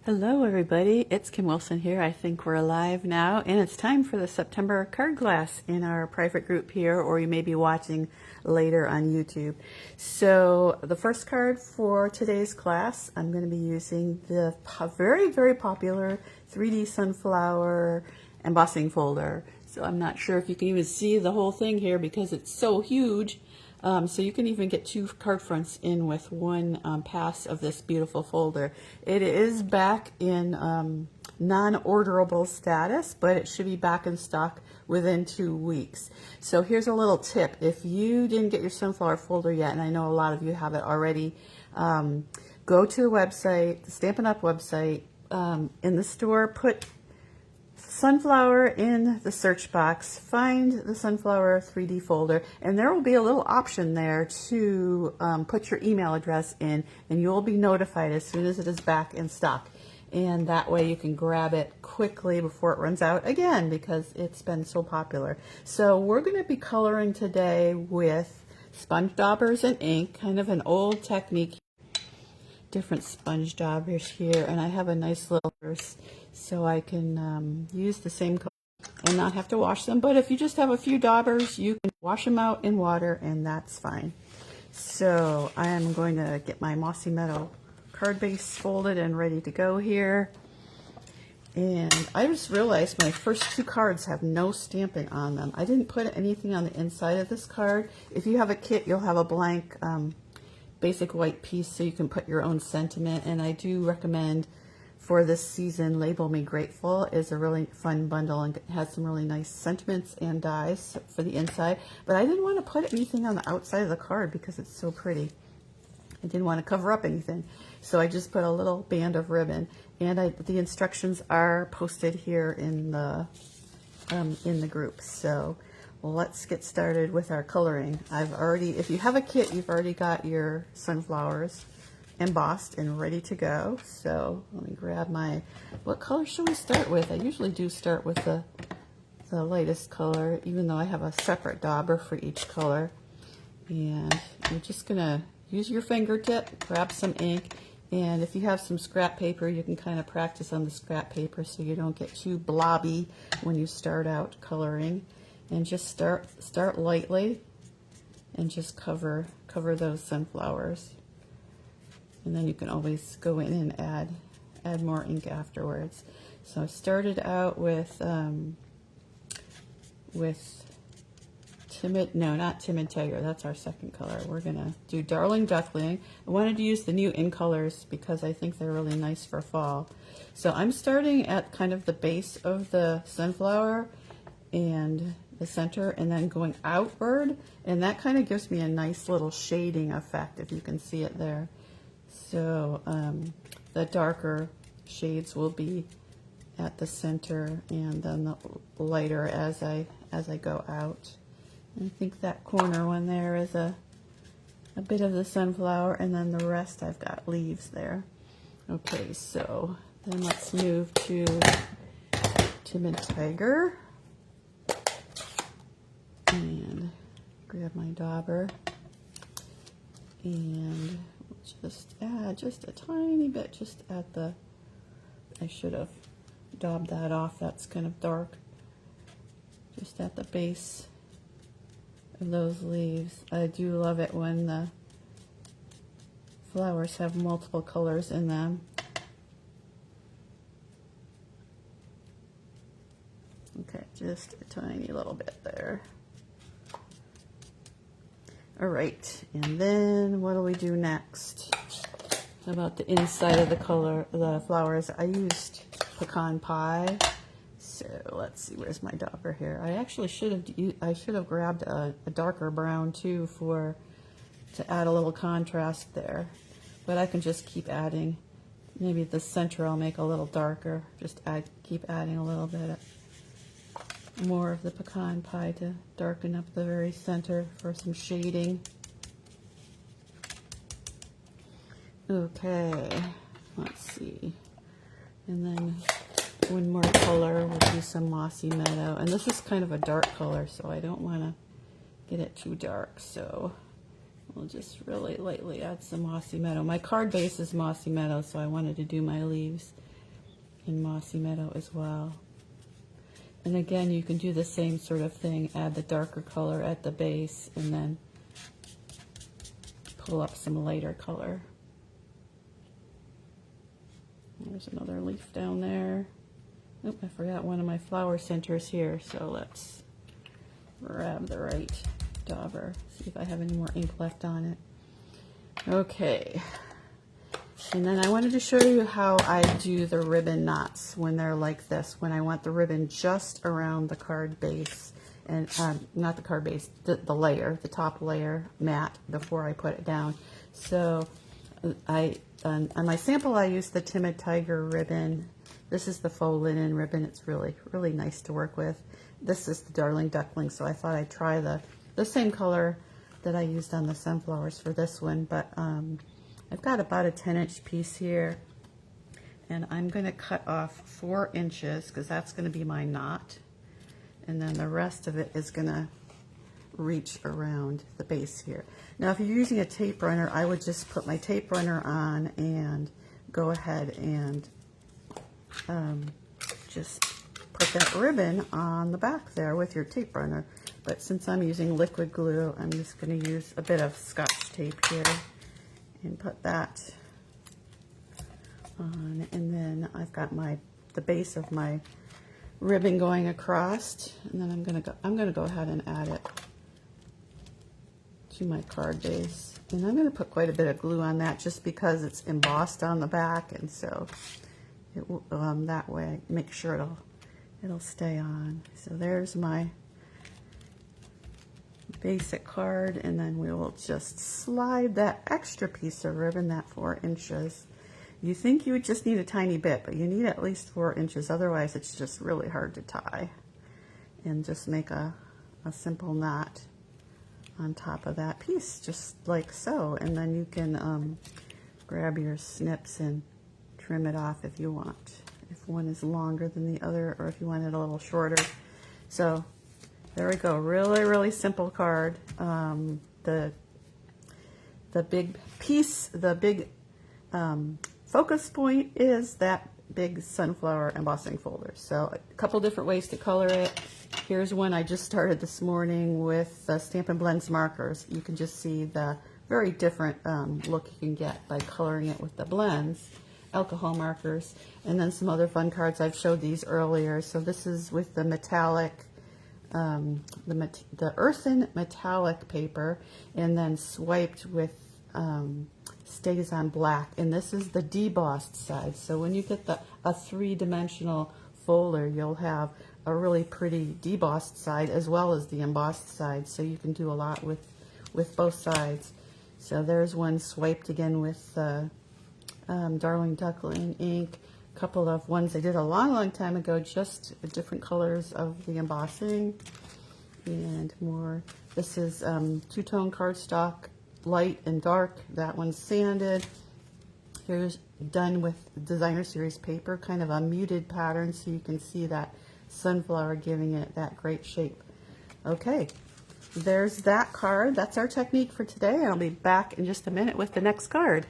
Hello everybody, it's Kim Wilson here. I think we're live now and it's time for the September card class in our private group here, or you may be watching later on YouTube. So the first card for today's class, I'm going to be using the very popular 3D Sunflower embossing folder. So I'm not sure if you can even see the whole thing here because it's so huge. So you can even get two card fronts in with one pass of this beautiful folder. It is back in non-orderable status, but it should be back in stock within 2 weeks. So here's a little tip. If you didn't get your sunflower folder yet, and I know a lot of you have it already, go to the website, the Stampin' Up! Website, in the store, put sunflower in the search box, find the sunflower 3D folder, and there will be a little option there to put your email address in, and you'll be notified as soon as it is back in stock. And that way you can grab it quickly before it runs out again, because it's been so popular. So we're going to be coloring today with sponge daubers and ink, kind of an old technique. Different sponge daubers here, and I have a nice little purse so I can use the same color and not have to wash them. But if you just have a few daubers, you can wash them out in water and that's fine. So I am going to get my Mossy Meadow card base folded and ready to go here. And I just realized my first two cards have no stamping on them. I didn't put anything on the inside of this card. If you have a kit, you'll have a blank basic white piece so you can put your own sentiment. And I do recommend for this season, Label Me Grateful is a really fun bundle and has some really nice sentiments and dies for the inside. But I didn't want to put anything on the outside of the card because it's so pretty. I didn't want to cover up anything. So I just put a little band of ribbon, and the instructions are posted here in the group. So let's get started with our coloring. If you have a kit, you've already got your sunflowers embossed and ready to go. So let me grab what color should we start with? I usually do start with the lightest color, even though I have a separate dauber for each color. And you're just gonna use your fingertip, grab some ink, and if you have some scrap paper, you can kind of practice on the scrap paper so you don't get too blobby when you start out coloring. And just start lightly and just cover those sunflowers. And then you can always go in and add more ink afterwards. So I started out with not Timid Tiger, that's our second color. We're gonna do Darling Duckling. I wanted to use the new In Colors because I think they're really nice for fall. So I'm starting at kind of the base of the sunflower and the center, and then going outward, and that kind of gives me a nice little shading effect, if you can see it there. So the darker shades will be at the center, and then the lighter as I go out. And I think that corner one there is a bit of the sunflower, and then the rest I've got leaves there. Okay, so then let's move to Timid Tiger. And grab my dauber and just add just a tiny bit just at the, I should have daubed that off, that's kind of dark, just at the base of those leaves. I do love it when the flowers have multiple colors in them. Okay, just a tiny little bit there. All right, and then what do we do next? How about the inside of the flowers? I used pecan pie. So let's see, where's my dauber here? I actually should have grabbed a darker brown too to add a little contrast there. But I can just keep adding. Maybe the center I'll make a little darker. Keep adding a little bit more of the pecan pie to darken up the very center for some shading. Okay, let's see. And then one more color, we'll do some Mossy Meadow. And this is kind of a dark color, so I don't want to get it too dark. So we'll just really lightly add some Mossy Meadow. My card base is Mossy Meadow, so I wanted to do my leaves in Mossy Meadow as well. And again, you can do the same sort of thing, add the darker color at the base and then pull up some lighter color. There's another leaf down there. Oop, I forgot one of my flower centers here, so let's grab the right dauber. See if I have any more ink left on it. Okay. And then I wanted to show you how I do the ribbon knots when they're like this, when I want the ribbon just around the card base, and not the card base, the layer, the top layer mat before I put it down. So on my sample I used the Timid Tiger ribbon. This is the faux linen ribbon. It's really, really nice to work with. This is the Darling Duckling, so I thought I'd try the same color that I used on the sunflowers for this one, but I've got about a 10-inch piece here, and I'm going to cut off 4 inches because that's going to be my knot, and then the rest of it is going to reach around the base here. Now if you're using a tape runner, I would just put my tape runner on and go ahead and just put that ribbon on the back there with your tape runner. But since I'm using liquid glue, I'm just going to use a bit of Scotch tape here and put that on. And then I've got the base of my ribbon going across, and then I'm going to go ahead and add it to my card base. And I'm going to put quite a bit of glue on that just because it's embossed on the back, and so it will, that way make sure it'll stay on. So there's my basic card, and then we will just slide that extra piece of ribbon, that 4 inches. You think you would just need a tiny bit, but you need at least 4 inches, otherwise it's just really hard to tie. And just make a simple knot on top of that piece, just like so, and then you can grab your snips and trim it off if you want, if one is longer than the other, or if you want it a little shorter. So there we go, really, really simple card. The big piece, the big focus point is that big sunflower embossing folder. So a couple different ways to color it. Here's one I just started this morning with Stampin' Blends markers. You can just see the very different look you can get by coloring it with the blends, alcohol markers, and then some other fun cards. I've showed these earlier. So this is with the metallic, the earthen metallic paper, and then swiped with StazOn black, and this is the debossed side. So when you get a 3-dimensional folder, you'll have a really pretty debossed side as well as the embossed side, so you can do a lot with both sides. So there's one swiped again with Darling Duckling ink, a couple of ones I did a long time ago, just different colors of the embossing, and more. This is two-tone cardstock, light and dark. That one's sanded. Here's done with Designer Series paper, kind of a muted pattern, so you can see that sunflower giving it that great shape. Okay, there's that card. That's our technique for today. I'll be back in just a minute with the next card.